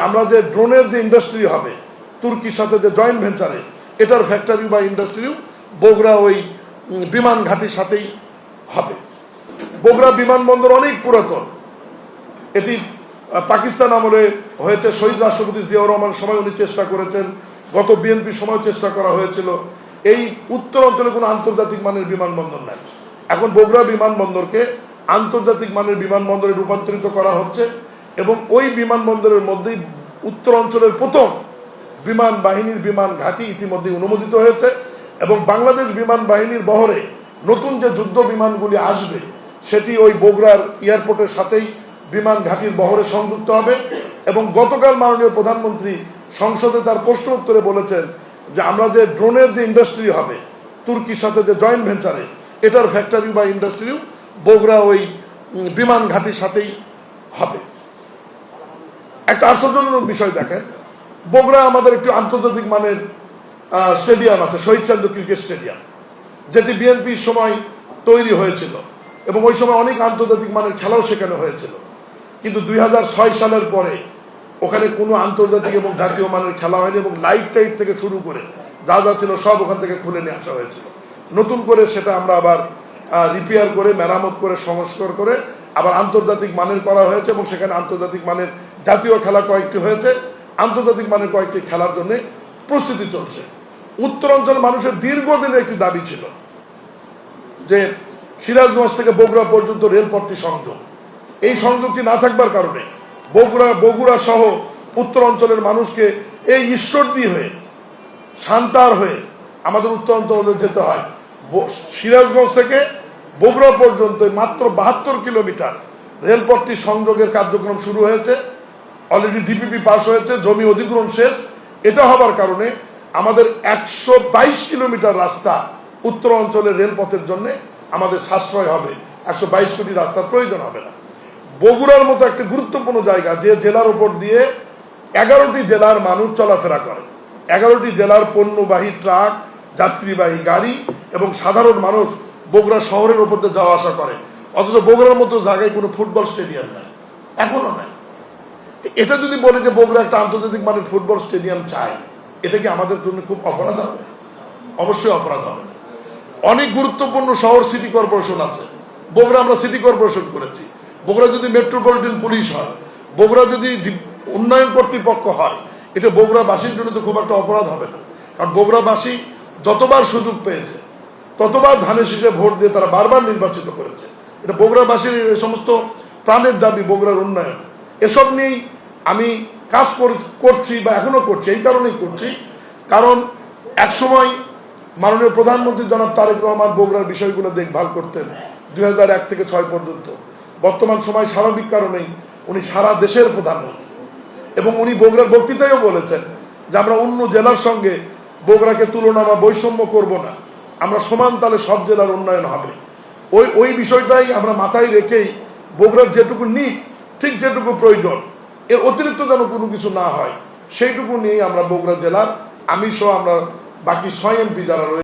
আমরা যে ড্রোনের যে ইন্ডাস্ট্রি হবে তুর্কির সাথে যে জয়েন্ট ভেঞ্চারে এটার ফ্যাক্টরি বা ইন্ডাস্ট্রিও বগুড়া ওই বিমান ঘাটির সাথেই হবে। বগুড়া বিমানবন্দর অনেক পুরাতন, এটি পাকিস্তান আমলে হয়েছে। শহীদ রাষ্ট্রপতি জিয়াউর রহমানের সময় উনি চেষ্টা করেছেন, গত বিএনপির সময় চেষ্টা করা হয়েছিল। এই উত্তর অঞ্চলে কোনো আন্তর্জাতিক মানের বিমানবন্দর নাই। এখন বগুড়া বিমানবন্দরকে আন্তর্জাতিক মানের বিমানবন্দরে রূপান্তরিত করা হচ্ছে এবং ওই বিমানবন্দরের মধ্যেই উত্তর অঞ্চলের প্রথম বিমান বাহিনীর বিমান ঘাঁটি ইতিমধ্যে অনুমোদিত হয়েছে এবং বাংলাদেশ বিমান বাহিনীর বহরে নতুন যে যুদ্ধ বিমানগুলি আসবে সেটি ওই বগুড়ার এয়ারপোর্টের সাথেই বিমান ঘাঁটির বহরে সংযুক্ত হবে। এবং গতকাল মাননীয় প্রধানমন্ত্রী সংসদে তার প্রশ্ন উত্তরে বলেছেন যে আমরা যে ড্রোনের যে ইন্ডাস্ট্রি হবে তুর্কির সাথে যে জয়েন্ট ভেঞ্চারে এটার ফ্যাক্টরি বা ইন্ডাস্ট্রিও বগুড়া ওই বিমান ঘাঁটির সাথেই হবে। একটা আশ্চর্যজনক বিষয় দেখেন, বগুড়া আমাদের একটি আন্তর্জাতিক মানের স্টেডিয়াম আছে, শহীদ চান্দু ক্রিকেট স্টেডিয়াম, যেটি বিএনপির সময় তৈরি হয়েছিল এবং ওই সময় অনেক আন্তর্জাতিক মানের খেলাও সেখানে হয়েছিল। কিন্তু 2006 সালের পরে ওখানে কোনো আন্তর্জাতিক এবং জাতীয় মানের খেলা হয়নি এবং লাইট টাইট থেকে শুরু করে যা যা ছিল সব ওখান থেকে খুলে নিয়ে আসা হয়েছিল। নতুন করে সেটা আমরা আবার রিপেয়ার করে মেরামত করে সংস্কার করে আবার আন্তর্জাতিক মানের করা হয়েছে এবং সেখানে আন্তর্জাতিক মানের জাতীয় খেলা কয়েকটি হয়েছে, আন্তর্জাতিক মানের কয়েকটি খেলার জন্য প্রস্তুতি চলছে। উত্তরাঞ্চল মানুষের দীর্ঘদিনের একটি দাবি ছিল যে সিরাজগঞ্জ থেকে বগুড়া পর্যন্ত রেলপথটি সংযোগ, এই সংযোগটি না থাকবার কারণে বগুড়া সহ উত্তর অঞ্চলের মানুষকে এই ঈশ্বরদী হয়ে সান্তার হয়ে আমাদের উত্তর অঞ্চলে যেতে হয়। সিরাজগঞ্জ থেকে বগুড়া পর্যন্ত মাত্র 72 কিলোমিটার রেলপথটি সংযোগের কার্যক্রম শুরু হয়েছে, অলরেডি ডিপিপি পাস হয়েছে, জমি অধিগ্রহণ শেষ। এটা হবার কারণে আমাদের 122 কিলোমিটার রাস্তা উত্তর অঞ্চলের রেলপথের জন্য আমাদের সাশ্রয় হবে, 122 কোটি রাস্তার প্রয়োজন হবে না। বগুড়ার মতো একটা গুরুত্বপূর্ণ জায়গা, যে জেলার উপর দিয়ে 11টি জেলার মানুষ চলাফেরা করে, 11টি জেলার পণ্যবাহী ট্রাক, যাত্রীবাহী গাড়ি এবং সাধারণ মানুষ বগুড়া শহরের উপর দিয়ে যাওয়া আসা করে, অথচ বগুড়ার মতো জায়গায় কোনো ফুটবল স্টেডিয়াম নাই, এখনো নাই। এটা যদি বলে যে বগুড়া একটা আন্তর্জাতিক মানের ফুটবল স্টেডিয়াম চাই, এটা কি আমাদের জন্য খুব অপরাধ হবে? অবশ্যই অপরাধ হবে না। অনেক গুরুত্বপূর্ণ শহর সিটি কর্পোরেশন আছে, বগুড়া আমরা সিটি কর্পোরেশন করেছি। বগুড়া যদি মেট্রোপলিটন পুলিশ হয়, বগুড়া যদি উন্নয়ন কর্তৃপক্ষ হয়, এটা বগুড়াবাসীর জন্য তো খুব একটা অপরাধ হবে না। কারণ বগুড়াবাসী যতবার সুযোগ পেয়েছে ততবার ধানের শীষে ভোট দিয়ে তারা বারবার নির্বাচিত করেছে। এটা বগুড়াবাসীর এই সমস্ত প্রাণের দাবি, বগুড়ার উন্নয়ন। এসব নিয়েই আমি কাজ করছি বা এখনো করছি। এই কারণেই করছি কারণ একসময় মাননীয় প্রধানমন্ত্রী জনাব তারেক রহমান বগুড়ার বিষয়গুলো দেখভাল করতেন 2001 থেকে 2006 পর্যন্ত। বর্তমান সময় স্বাভাবিক কারণেই উনি সারা দেশের প্রধানমন্ত্রী এবং উনি বগুড়ার বক্তৃতায়ও বলেছেন যে আমরা অন্য জেলার সঙ্গে বগুড়াকে তুলনা বা বৈষম্য করব না, আমরা সমান তালে সব জেলার উন্নয়ন হবে। ওই বিষয়টাই আমরা মাথায় রেখেই বগুড়ার যেটুকু নিক, ঠিক যেটুকু প্রয়োজন, এর অতিরিক্ত যেন কোনো কিছু না হয়, সেইটুকু নিয়েই আমরা বগুড়া জেলার আমি সহ আমরা বাকি 6 এমপি যারা রয়েছে